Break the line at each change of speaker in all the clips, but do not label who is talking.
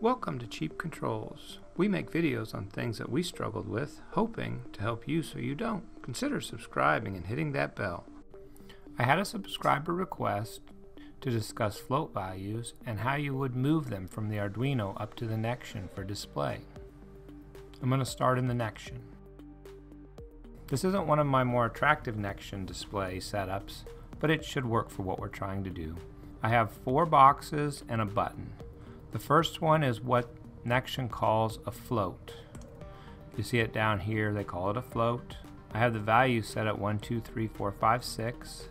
Welcome to Cheap Controls. We make videos on things that we struggled with, hoping to help you so you don't. Consider subscribing and hitting that bell. I had a subscriber request to discuss float values and how you would move them from the Arduino up to the Nextion for display. I'm going to start in the Nextion. This isn't one of my more attractive Nextion display setups, but it should work for what we're trying to do. I have 4 boxes and a button. The first one is what Nextion calls a float. You see it down here, they call it a float. I have the value set at 1, 2, 3, 4, 5, 6.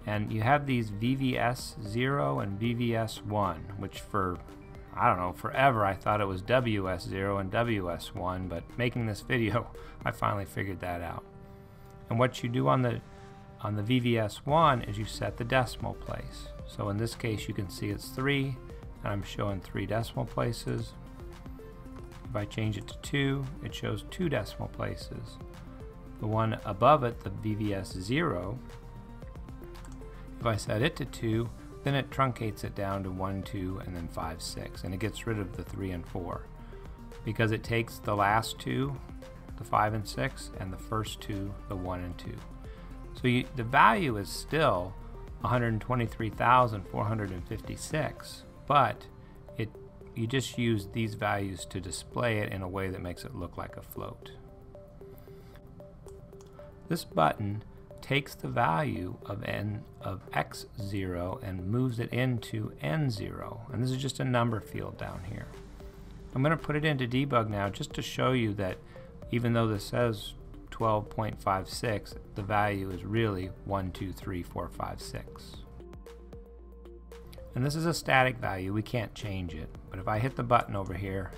And you have these VVS0 and VVS1, which for, I don't know, forever I thought it was WS0 and WS1, but making this video, I finally figured that out. And what you do on the VVS1 is you set the decimal place. So in this case you can see it's 3, and I'm showing 3 decimal places. If I change it to 2, it shows 2 decimal places. The one above it, the VVS0, if I set it to 2, then it truncates it down to 1, 2, and then 5, 6, and it gets rid of the 3 and 4 because it takes the last 2, the 5 and 6, and the first 2, the 1 and 2. So the value is still 123,456, but you just use these values to display it in a way that makes it look like a float. This button takes the value of x0 and moves it into n0, and this is just a number field down here. I'm going to put it into debug now just to show you that even though this says 12.56, the value is really 1, 2, 3, 4, 5, 6. And this is a static value, we can't change it, but if I hit the button over here,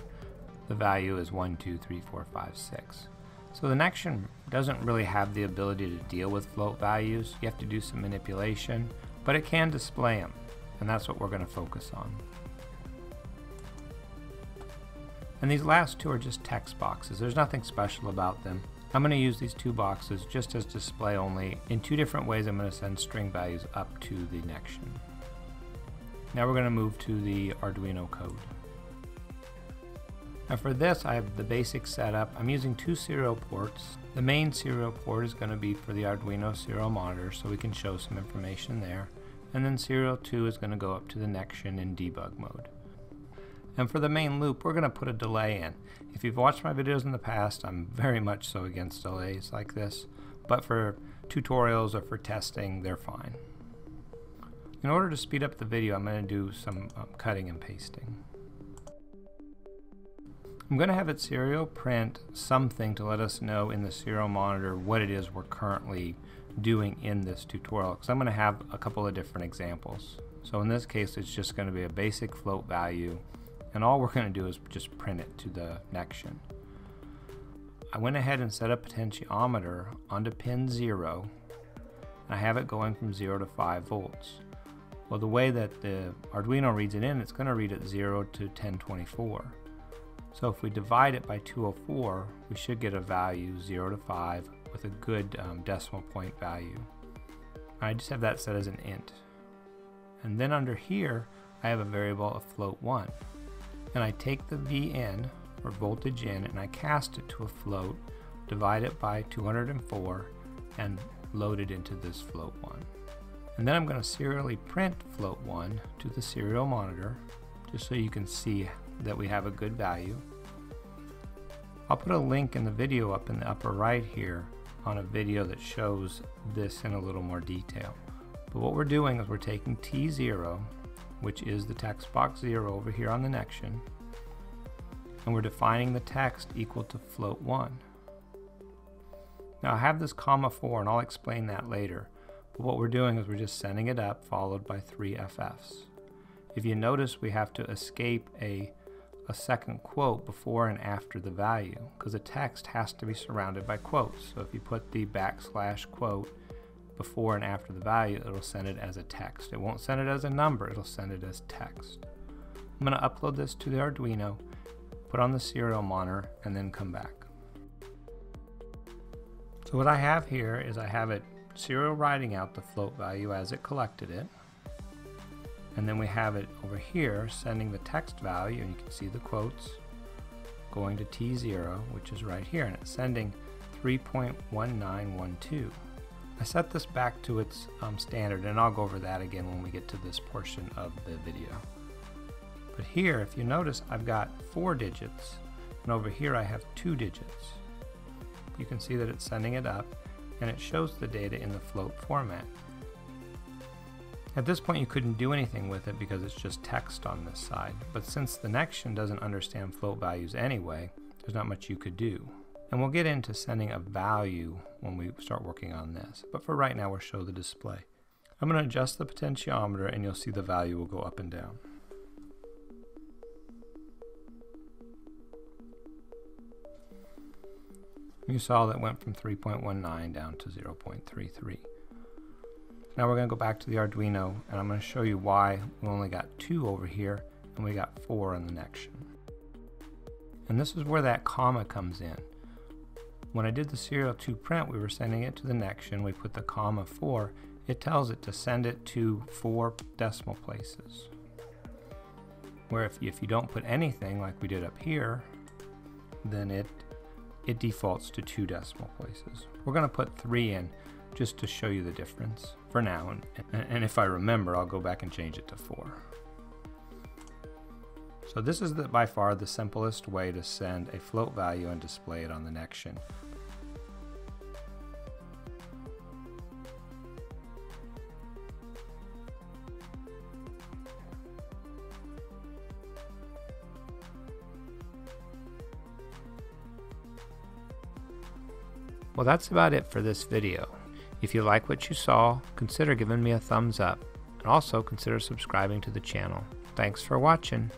the value is 1, 2, 3, 4, 5, 6. So the Nextion doesn't really have the ability to deal with float values. You have to do some manipulation, but it can display them, and that's what we're going to focus on. And these last 2 are just text boxes. There's nothing special about them. I'm going to use these 2 boxes just as display only. In 2 different ways I'm going to send string values up to the Nextion. Now we're going to move to the Arduino code. Now for this I have the basic setup. I'm using 2 serial ports. The main serial port is going to be for the Arduino serial monitor, so we can show some information there. And then serial 2 is going to go up to the Nextion in debug mode. And for the main loop we're going to put a delay in. If you've watched my videos in the past, I'm very much so against delays like this, but for tutorials or for testing they're fine. In order to speed up the video, I'm going to do some cutting and pasting. I'm going to have it serial print something to let us know in the serial monitor what it is we're currently doing in this tutorial, because I'm going to have a couple of different examples. So in this case it's just going to be a basic float value, and all we're going to do is just print it to the Nextion. I went ahead and set a potentiometer onto pin 0, and I have it going from 0 to 5 volts. Well, the way that the Arduino reads it in, it's going to read at 0 to 1024. So if we divide it by 204, we should get a value 0 to 5 with a good decimal point value. I just have that set as an int. And then under here, I have a variable of float1. And I take the Vn, or voltage in, and I cast it to a float, divide it by 204, and load it into this float1. And then I'm going to serially print float1 to the serial monitor, just so you can see that we have a good value. I'll put a link in the video up in the upper right here on a video that shows this in a little more detail. But what we're doing is we're taking T0, which is the text box 0 over here on the Nextion, and we're defining the text equal to float1. Now I have this comma 4, and I'll explain that later. But what we're doing is we're just sending it up followed by 3 FFs. If you notice, we have to escape a second quote before and after the value, because the text has to be surrounded by quotes. So if you put the backslash quote before and after the value, it'll send it as a text. It won't send it as a number, it'll send it as text. I'm going to upload this to the Arduino, put on the serial monitor, and then come back. So what I have here is I have it serial writing out the float value as it collected it. And then we have it over here sending the text value, and you can see the quotes going to T0, which is right here, and it's sending 3.1912. I set this back to its standard, and I'll go over that again when we get to this portion of the video. But here, if you notice, I've got 4 digits, and over here I have 2 digits. You can see that it's sending it up, and it shows the data in the float format. At this point you couldn't do anything with it because it's just text on this side, but since the Nextion doesn't understand float values anyway, there's not much you could do. And we'll get into sending a value when we start working on this, but for right now we'll show the display. I'm going to adjust the potentiometer and you'll see the value will go up and down. You saw that went from 3.19 down to 0.33. Now we're going to go back to the Arduino, and I'm going to show you why we only got 2 over here and we got 4 in the Nextion. And this is where that comma comes in. When I did the serial to print, we were sending it to the Nextion. We put the comma 4. It tells it to send it to 4 decimal places. Where if you don't put anything like we did up here, then it defaults to 2 decimal places. We're going to put 3 in just to show you the difference for now, and if I remember, I'll go back and change it to 4. So this is by far the simplest way to send a float value and display it on the Nextion. Well, that's about it for this video. If you like what you saw, consider giving me a thumbs up, and also consider subscribing to the channel. Thanks for watching.